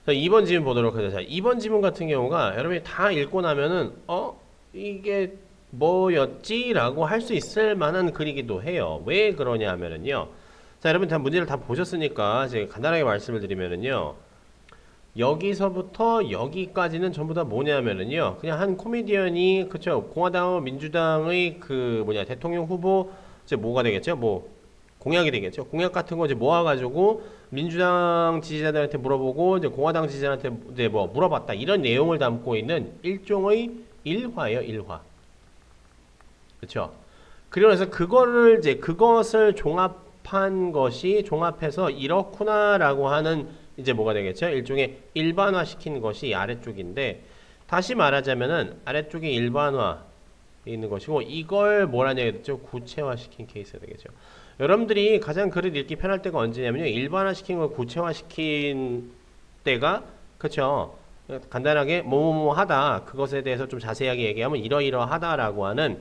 자, 2번 지문 보도록 하죠. 자, 2번 지문 같은 경우가 여러분이 다 읽고 나면은 이게 뭐였지? 라고 할 수 있을 만한 글이기도 해요. 왜 그러냐 하면은요. 자, 여러분 다 문제를 다 보셨으니까 제가 간단하게 말씀을 드리면은요. 여기서부터 여기까지는 전부 다 뭐냐면은요. 그냥 한 코미디언이 그쵸 공화당과 민주당의 그 뭐냐 대통령 후보 이제 뭐가 되겠죠? 뭐 공약이 되겠죠. 공약 같은 거 이제 모아가지고 민주당 지지자들한테 물어보고 이제 공화당 지지자한테 이제 뭐 물어봤다 이런 내용을 담고 있는 일종의 일화예요, 일화. 그렇죠? 그리고 나서 그거를 이제 그것을 종합한 것이 종합해서 이렇구나라고 하는 이제 뭐가 되겠죠? 일종의 일반화시킨 것이 아래쪽인데 다시 말하자면은 아래쪽에 일반화 있는 것이고 이걸 뭐라냐 했죠? 구체화시킨 케이스가 되겠죠. 여러분들이 가장 글을 읽기 편할 때가 언제냐면요. 일반화시킨 걸 구체화시킨 때가 그렇죠. 간단하게 뭐뭐뭐 하다 그것에 대해서 좀 자세하게 얘기하면 이러이러하다라고 하는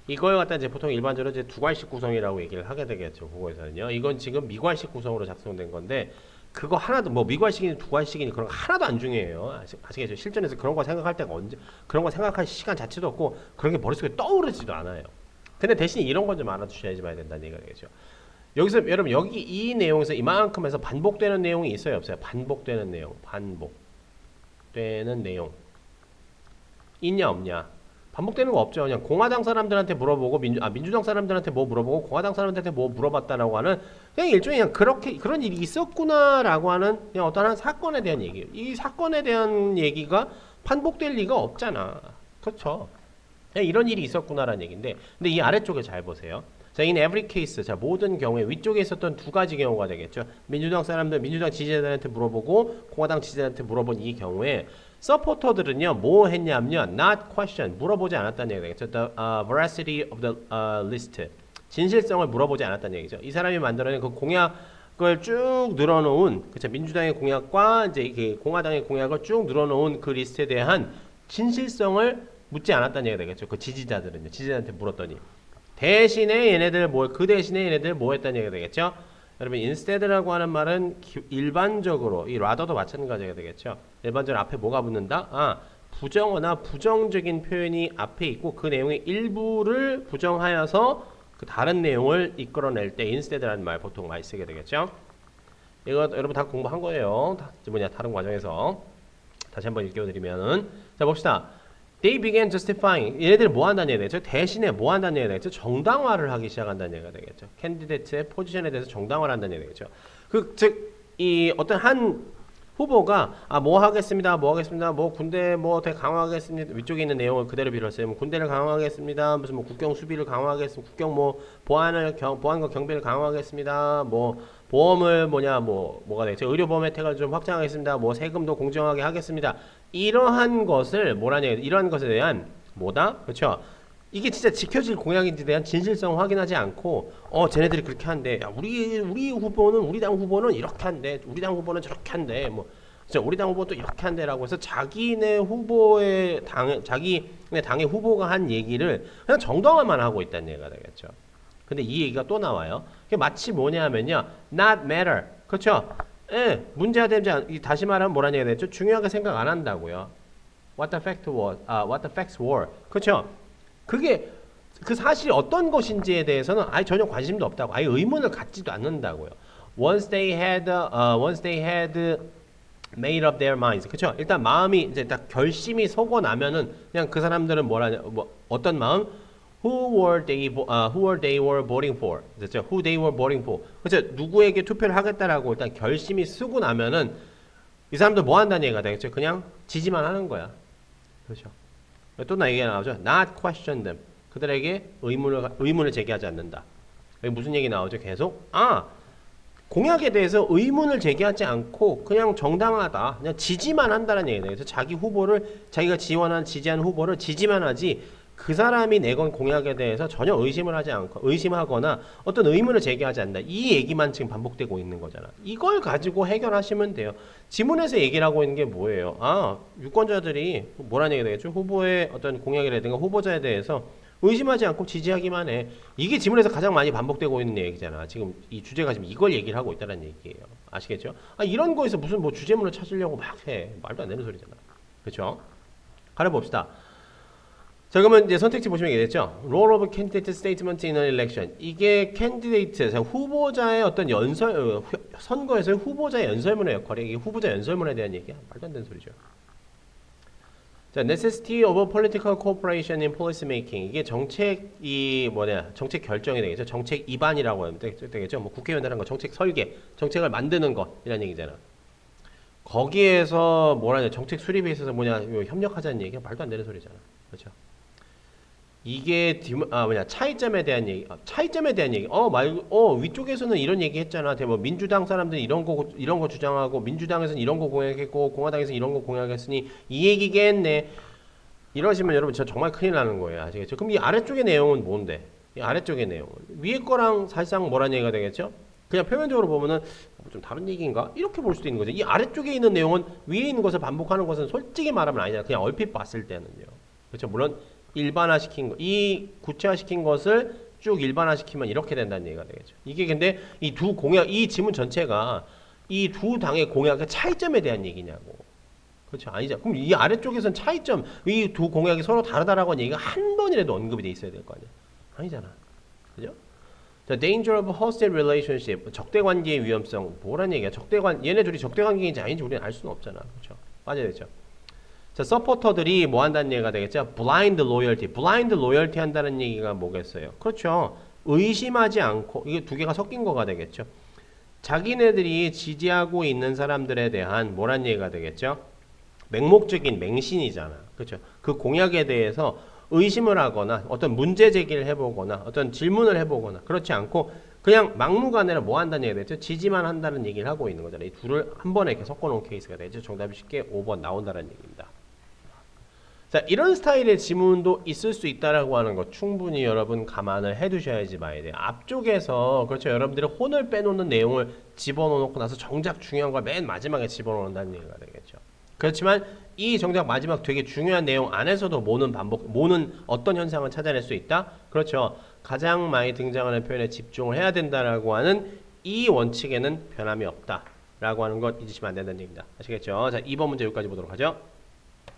이걸 갖다 이제 보통 일반적으로 이제 두괄식 구성이라고 얘기를 하게 되겠죠. 그거에서는요. 이건 지금 미괄식 구성으로 작성된 건데 그거 하나도 뭐 미괄식이니 두괄식이니 그런 거 하나도 안 중요해요. 아시겠죠? 실전에서 그런 거 생각할 때가 언제 그런 거 생각할 시간 자체도 없고 그런 게 머릿속에 떠오르지도 않아요. 근데 대신 이런 건 좀 알아두셔야지만 된다는 얘기가 되겠죠. 여기서 여러분 여기 이 내용에서 이만큼 해서 반복되는 내용이 있어요 없어요? 반복되는 내용 반복되는 내용 있냐 없냐? 반복되는 거 없죠. 그냥 공화당 사람들한테 물어보고 민주당 사람들한테 뭐 물어보고 공화당 사람들한테 뭐 물어봤다라고 하는 그냥 일종의 그냥 그렇게 그런 일이 있었구나라고 하는 그냥 어떤 한 사건에 대한 얘기예요. 이 사건에 대한 얘기가 반복될 리가 없잖아. 그렇죠? 그냥 이런 일이 있었구나라는 얘기인데 근데 이 아래쪽에 잘 보세요. 자, in every case, 자 모든 경우에 위쪽에 있었던 두 가지 경우가 되겠죠. 민주당 사람들, 민주당 지지자들한테 물어보고 공화당 지지자들한테 물어본 이 경우에 서포터들은요 뭐 했냐면요 not question 물어보지 않았다는 얘기가 되겠죠. The veracity of the list 진실성을 물어보지 않았다는 얘기죠. 이 사람이 만들어낸 그 공약을 쭉 늘어놓은 그쵸 민주당의 공약과 이제 이게 공화당의 공약을 쭉 늘어놓은 그 리스트에 대한 진실성을 묻지 않았다는 얘기가 되겠죠. 그 지지자들은요 지지자한테 물었더니 대신에 얘네들 그 대신에 얘네들 뭐 했다는 얘기가 되겠죠. 여러분 instead라고 하는 말은 일반적으로 이 rather도 마찬가지가 되겠죠. 일반적으로 앞에 뭐가 붙는다? 부정어나 부정적인 표현이 앞에 있고 그 내용의 일부를 부정하여서 그 다른 내용을 이끌어낼 때 instead라는 말 보통 많이 쓰게 되겠죠. 이거 여러분 다 공부한 거예요. 다른 과정에서 다시 한번 읽어드리면은 자 봅시다. They began justifying. 얘네들 뭐 한다는 얘기가 되겠죠? 대신에 뭐 한다는 얘기가 되겠죠? 정당화를 하기 시작한다는 얘기가 되겠죠. 캔디데이트의 포지션에 대해서 정당화를 한다는 얘기가 되겠죠. 이 어떤 한 후보가 뭐 하겠습니다. 뭐 군대 뭐 되게 강화하겠습니다. 위쪽에 있는 내용을 그대로 빌었어요. 뭐 군대를 강화하겠습니다. 무슨 뭐 국경 수비를 강화하겠습니다. 국경 뭐 보안과 경비를 강화하겠습니다. 뭐 보험을 뭐가 되겠죠? 의료보험 혜택을 좀 확장하겠습니다. 뭐 세금도 공정하게 하겠습니다. 이러한 것을 이러한 것에 대한 뭐다? 그렇죠? 이게 진짜 지켜질 공약인지에 대한 진실성 확인하지 않고 쟤네들이 그렇게 한대. 야, 우리 당 후보는 이렇게 한대. 우리 당 후보는 저렇게 한대. 뭐 진짜 우리 당 후보도 이렇게 한대라고 해서 자기네 당의 후보가 한 얘기를 그냥 정당화만 하고 있다는 얘기가 되겠죠. 근데 이 얘기가 또 나와요. 그게 마치 뭐냐면요. not matter. 그렇죠? 예, 문제가 되지 다시 말하면 뭐라는 얘기가 되죠? 중요하게 생각 안 한다고요. What the facts were. 그렇죠? 그게 그 사실이 어떤 것인지에 대해서는 아예 전혀 관심도 없다고, 아예 의문을 갖지도 않는다고요. Once they had made up their minds. 그렇죠? 일단 마음이 이제 딱 결심이 서고 나면은 그냥 그 사람들은 어떤 마음? Who were they were voting for? 그렇죠? Who they were voting for. 그렇죠? 누구에게 투표를 하겠다라고 일단 결심이 쓰고 나면은 이 사람들 뭐 한다는 얘기가 되겠죠? 그냥 지지만 하는 거야. 그렇죠? 또 얘기가 나오죠. Not question them. 그들에게 의문을 제기하지 않는다. 여기 무슨 얘기 나오죠? 계속 공약에 대해서 의문을 제기하지 않고 그냥 정당하다. 그냥 지지만 한다는 얘기예요. 그래서 자기가 지지한 후보를 지지만 하지 그 사람이 내건 공약에 대해서 전혀 의심하거나 어떤 의문을 제기하지 않는다. 이 얘기만 지금 반복되고 있는 거잖아. 이걸 가지고 해결하시면 돼요. 지문에서 얘기를 하고 있는 게 뭐예요? 유권자들이 뭐라는 얘기가 되겠죠? 후보의 어떤 공약이라든가 후보자에 대해서 의심하지 않고 지지하기만 해. 이게 지문에서 가장 많이 반복되고 있는 얘기잖아. 지금 이 주제가 지금 이걸 얘기를 하고 있다는 얘기예요. 아시겠죠? 아, 이런 거에서 무슨 뭐 주제문을 찾으려고 막 해. 말도 안 되는 소리잖아. 그렇죠? 가려봅시다. 자, 그러면 이제 선택지 보시면 되겠죠? Role of candidate statement in an election. 이게 캔디데이트, 후보자의 어떤 선거에서의 후보자의 연설문의 역할이 이게 후보자 연설문에 대한 얘기야. 말도 안 되는 소리죠. 자, necessity of political cooperation in policy making. 이게 정책 결정이 되겠죠. 정책 입안이라고 하면 되겠죠. 뭐 국회의원들 한 거, 정책 설계, 정책을 만드는 것, 이런 얘기잖아. 거기에서 뭐라냐, 정책 수립에 있어서 협력하자는 얘기가 말도 안 되는 소리잖아. 그렇죠? 이게 차이점에 대한 얘기. 차이점에 대한 얘기. 위쪽에서는 이런 얘기 했잖아. 뭐 민주당 사람들이 이런 거 주장하고 민주당에서는 이런 거 공약했고 공화당에서는 이런 거 공약했으니 이 얘기겠네. 이러시면 여러분 저 정말 큰일 나는 거예요. 아시겠죠? 그럼 이 아래쪽의 내용은 뭔데? 이 아래쪽의 내용은 위에 거랑 사실상 뭐란 얘기가 되겠죠? 그냥 표면적으로 보면은 좀 다른 얘기인가? 이렇게 볼 수도 있는 거죠. 이 아래쪽에 있는 내용은 위에 있는 것을 반복하는 것은 솔직히 말하면 아니잖아. 그냥 얼핏 봤을 때는요. 그렇죠? 물론 이 구체화시킨 것을 쭉 일반화시키면 이렇게 된다는 얘기가 되겠죠. 이게 근데 이 지문 전체가 이 두 당의 공약의 차이점에 대한 얘기냐고. 그렇죠? 아니죠. 그럼 이 아래쪽에서는 차이점, 이 두 공약이 서로 다르다라고 하는 얘기가 한 번이라도 언급이 돼 있어야 될 거 아니야. 아니잖아. 그죠? 자, danger of hostile relationship. 적대 관계의 위험성. 뭐란 얘기야? 얘네 둘이 적대 관계인지 아닌지 우리는 알 수는 없잖아. 그렇죠? 맞아야 되죠. 자, 서포터들이 뭐 한다는 얘기가 되겠죠? 블라인드 로열티. 블라인드 로열티 한다는 얘기가 뭐겠어요? 그렇죠. 의심하지 않고, 이게 두 개가 섞인 거가 되겠죠. 자기네들이 지지하고 있는 사람들에 대한 뭐란 얘기가 되겠죠? 맹목적인 맹신이잖아. 그렇죠. 그 공약에 대해서 의심을 하거나 어떤 문제 제기를 해보거나 어떤 질문을 해보거나 그렇지 않고 그냥 막무가내로 뭐 한다는 얘기가 되죠? 지지만 한다는 얘기를 하고 있는 거잖아요. 이 둘을 한 번에 이렇게 섞어놓은 케이스가 되죠. 정답이 쉽게 5번 나온다는 얘기입니다. 자, 이런 스타일의 지문도 있을 수 있다라고 하는 거 충분히 여러분 감안을 해두셔야지 봐야 돼요. 앞쪽에서 그렇죠. 여러분들이 혼을 빼놓는 내용을 집어넣고 나서 정작 중요한 걸 맨 마지막에 집어넣는다는 얘기가 되겠죠. 그렇지만 이 정작 마지막 되게 중요한 내용 안에서도 모는 어떤 현상을 찾아낼 수 있다? 그렇죠. 가장 많이 등장하는 표현에 집중을 해야 된다라고 하는 이 원칙에는 변함이 없다라고 하는 것 잊으시면 안 된다는 얘기입니다. 아시겠죠? 자, 2번 문제 여기까지 보도록 하죠.